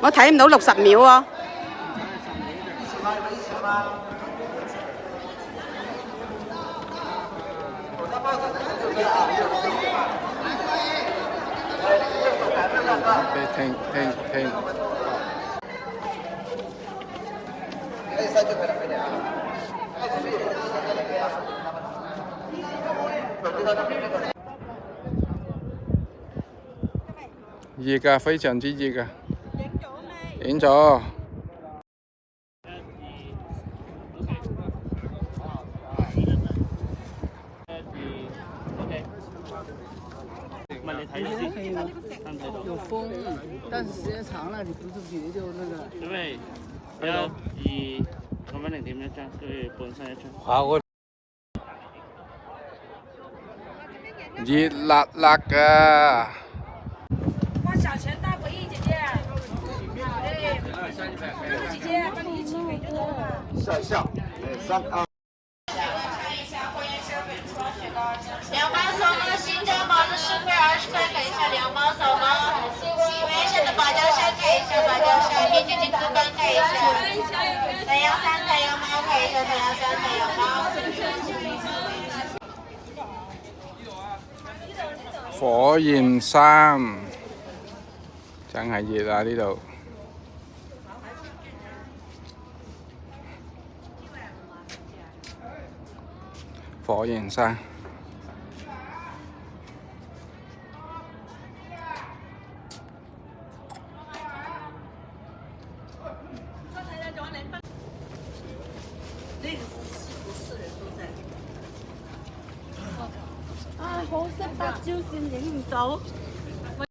我睇唔到60秒喎。停。熱㗎，非常之熱㗎。影咗。有风，但是时间长了，你不出去就那个。因為1、2咁樣0.1張，跟住本身1張。熱辣辣㗎。花小錢大回憶，姐姐。對，姐姐幫你一起給就多了。笑，3、2。2包手吗？新疆包子10块20块，看一下2包手吗？梅县的芭蕉扇看一下，芭蕉扇，面筋金丝棒看一下，太阳伞太阳猫看一下，太阳伞太阳猫。火焰山，真係熱啊！呢度。火焰山。啊，紅色芭蕉線影唔到。